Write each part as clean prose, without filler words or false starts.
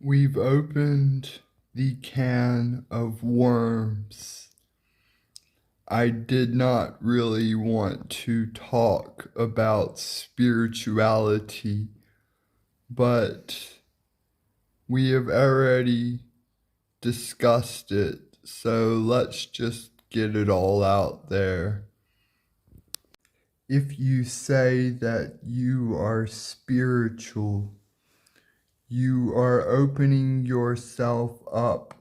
We've opened the can of worms. I did not really want to talk about spirituality, but we have already discussed it, so let's just get it all out there. If you say that you are spiritual, you are opening yourself up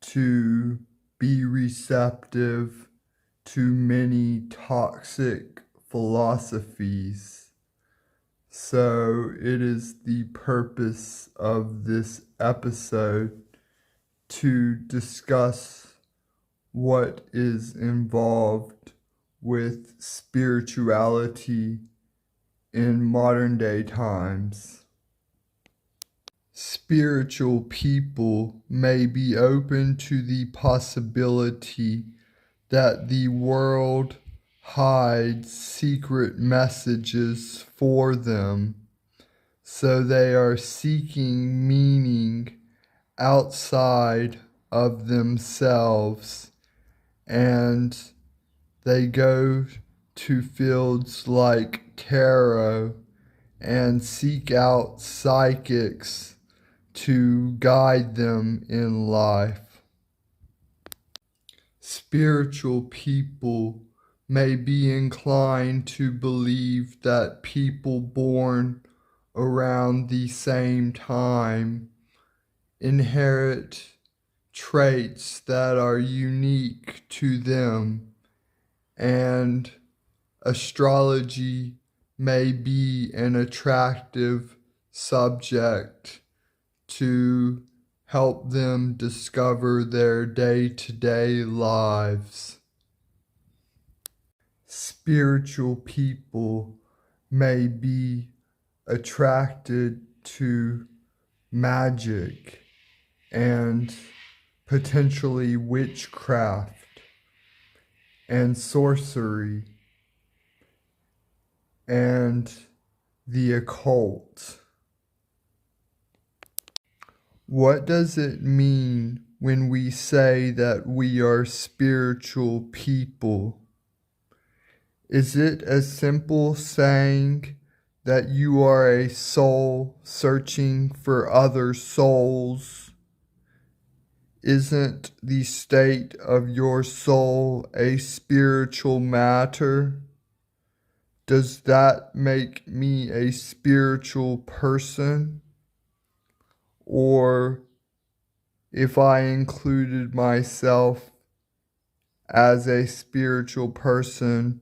to be receptive to many toxic philosophies. So it is the purpose of this episode to discuss what is involved with spirituality in modern day times. Spiritual people may be open to the possibility that the world hides secret messages for them, so they are seeking meaning outside of themselves, and they go to fields like tarot and seek out psychics to guide them in life. Spiritual people may be inclined to believe that people born around the same time inherit traits that are unique to them, and astrology may be an attractive subject to help them discover their day-to-day lives. Spiritual people may be attracted to magic and potentially witchcraft and sorcery and the occult. What does it mean when we say that we are spiritual people? Is it as simple saying that you are a soul searching for other souls? Isn't the state of your soul a spiritual matter? Does that make me a spiritual person? Or if I included myself as a spiritual person,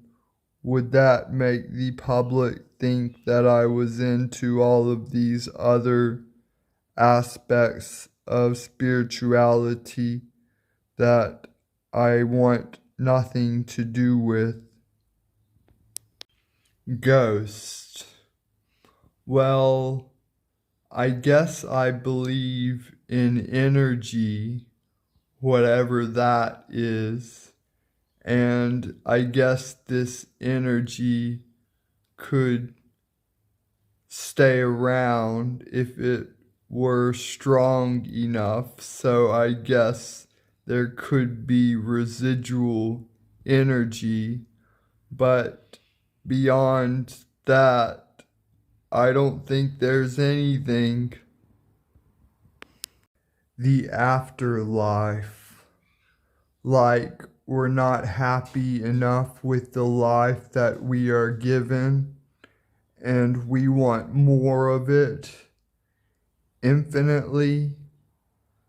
would that make the public think that I was into all of these other aspects of spirituality that I want nothing to do with? Ghosts. Well, I guess I believe in energy, whatever that is, and I guess this energy could stay around if it were strong enough, so I guess there could be residual energy, but beyond that, I don't think there's anything. The afterlife. Like we're not happy enough with the life that we are given, and we want more of it infinitely.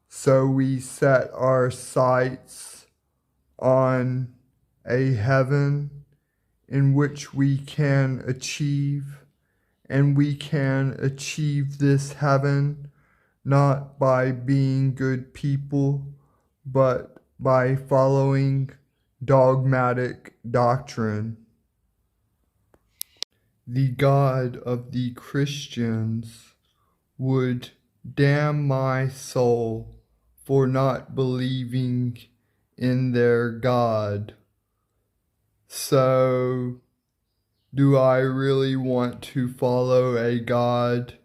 So we set our sights on a heaven in which we can achieve. And we can achieve this heaven not by being good people, but by following dogmatic doctrine. The God of the Christians would damn my soul for not believing in their God. So, do I really want to follow a God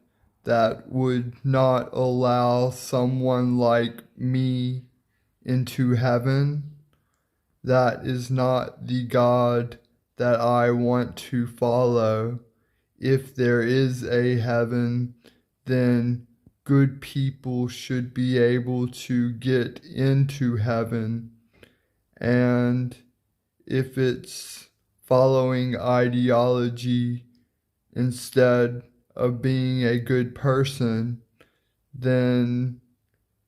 that would not allow someone like me into heaven. That is not the God that I want to follow. If there is a heaven, then good people should be able to get into heaven. And if it's following ideology instead of being a good person, then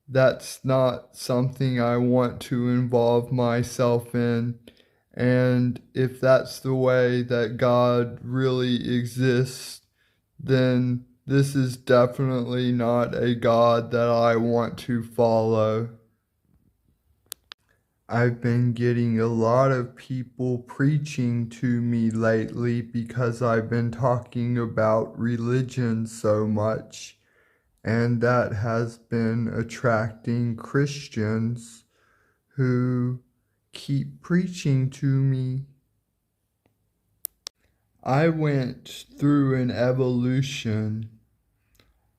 that's not something I want to involve myself in. And if that's the way that God really exists, then this is definitely not a God that I want to follow. I've been getting a lot of people preaching to me lately because I've been talking about religion so much, and that has been attracting Christians who keep preaching to me. I went through an evolution.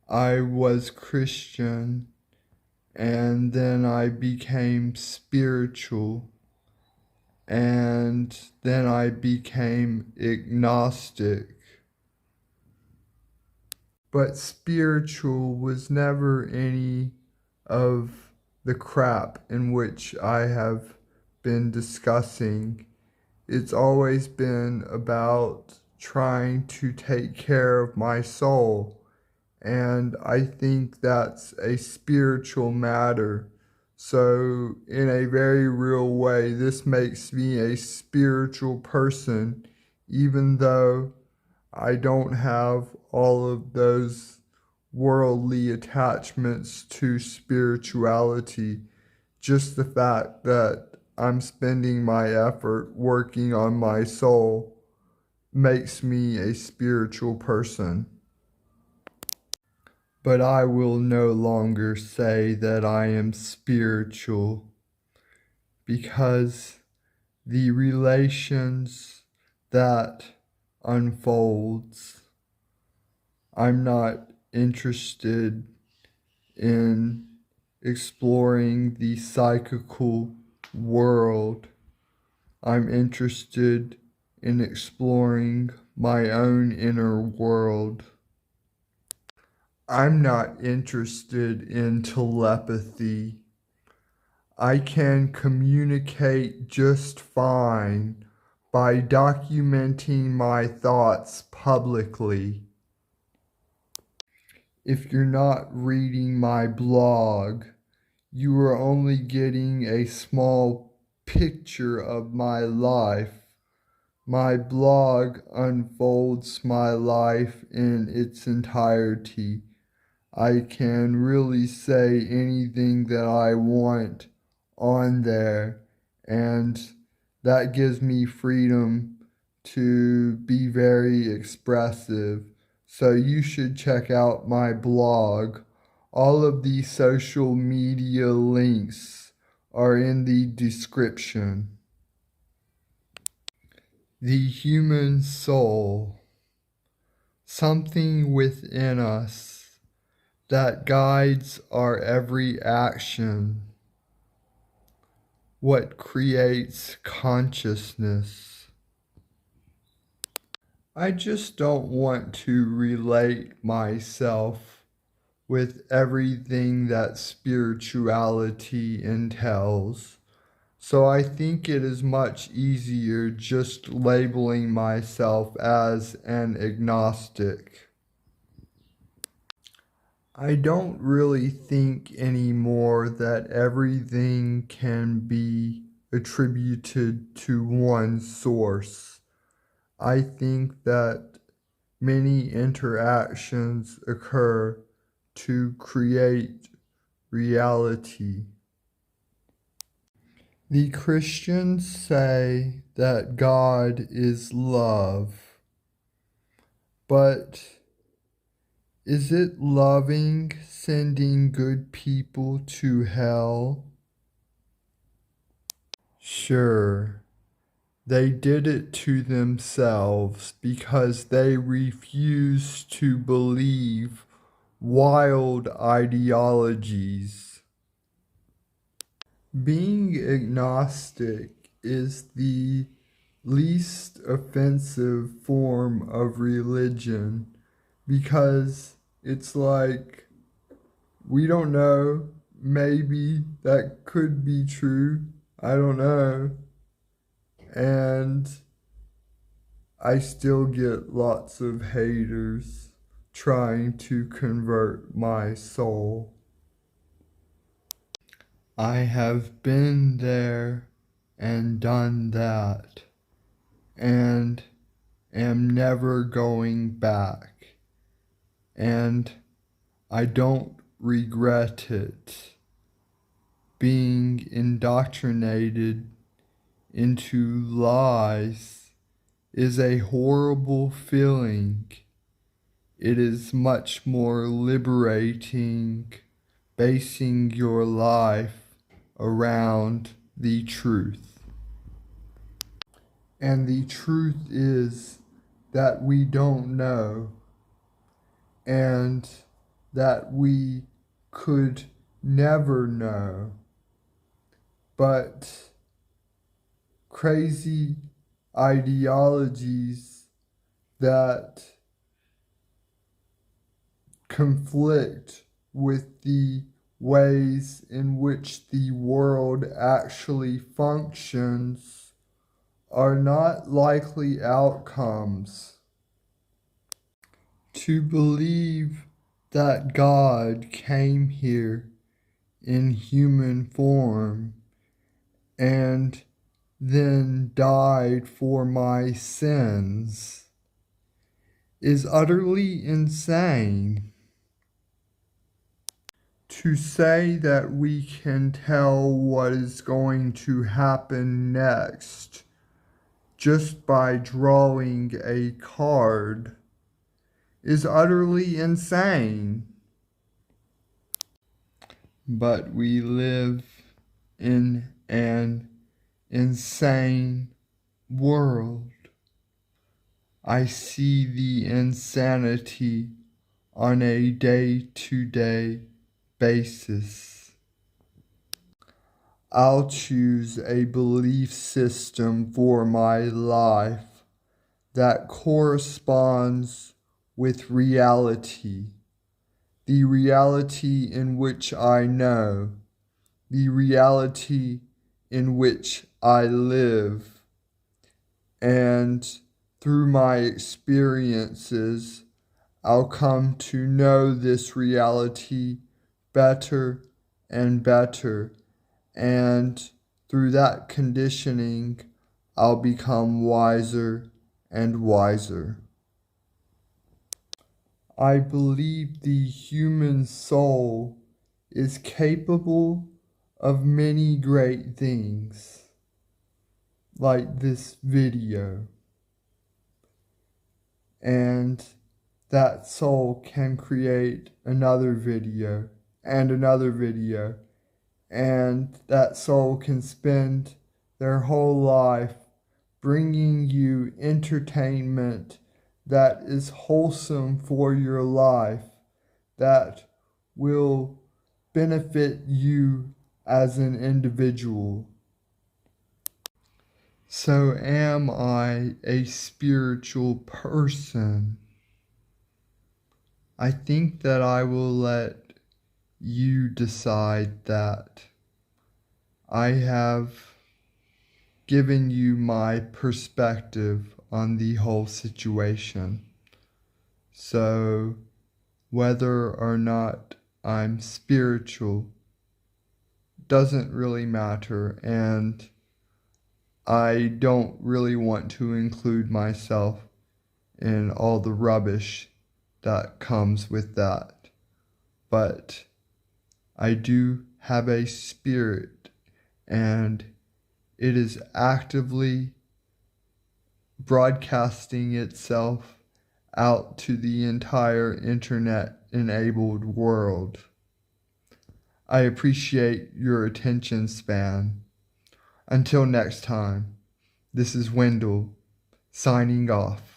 I was Christian, and then I became spiritual, and then I became agnostic. But spiritual was never any of the crap in which I have been discussing. It's always been about trying to take care of my soul. And I think that's a spiritual matter. So, in a very real way, this makes me a spiritual person, even though I don't have all of those worldly attachments to spirituality. Just the fact that I'm spending my effort working on my soul makes me a spiritual person. But I will no longer say that I am spiritual, because the relations that unfolds, I'm not interested in exploring the psychical world. I'm interested in exploring my own inner world. I'm not interested in telepathy. I can communicate just fine by documenting my thoughts publicly. If you're not reading my blog, you are only getting a small picture of my life. My blog unfolds my life in its entirety. I can really say anything that I want on there, and that gives me freedom to be very expressive. So you should check out my blog. All of the social media links are in the description. The human soul, something within us that guides our every action, what creates consciousness. I just don't want to relate myself with everything that spirituality entails. So I think it is much easier just labeling myself as an agnostic. I don't really think anymore that everything can be attributed to one source. I think that many interactions occur to create reality. The Christians say that God is love, but is it loving sending good people to hell? Sure, they did it to themselves because they refused to believe wild ideologies. Being agnostic is the least offensive form of religion because it's like, we don't know, maybe that could be true, I don't know. And I still get lots of haters trying to convert my soul. I have been there and done that and am never going back. And I don't regret it. Being indoctrinated into lies is a horrible feeling. It is much more liberating basing your life around the truth. And the truth is that we don't know, and that we could never know. But crazy ideologies that conflict with the ways in which the world actually functions are not likely outcomes. To believe that God came here in human form and then died for my sins is utterly insane. To say that we can tell what is going to happen next just by drawing a card is utterly insane. But we live in an insane world. I see the insanity on a day-to-day basis. I'll choose a belief system for my life that corresponds with reality, the reality in which I know, the reality in which I live, and through my experiences, I'll come to know this reality better and better, and through that conditioning, I'll become wiser and wiser. I believe the human soul is capable of many great things, like this video, and that soul can create another video and another video, and that soul can spend their whole life bringing you entertainment that is wholesome for your life, that will benefit you as an individual. So am I a spiritual person? I think that I will let you decide that. I have given you my perspective on the whole situation. So whether or not I'm spiritual doesn't really matter, and I don't really want to include myself in all the rubbish that comes with that. But I do have a spirit, and it is actively broadcasting itself out to the entire internet-enabled world. I appreciate your attention span. Until next time, this is Wendell, signing off.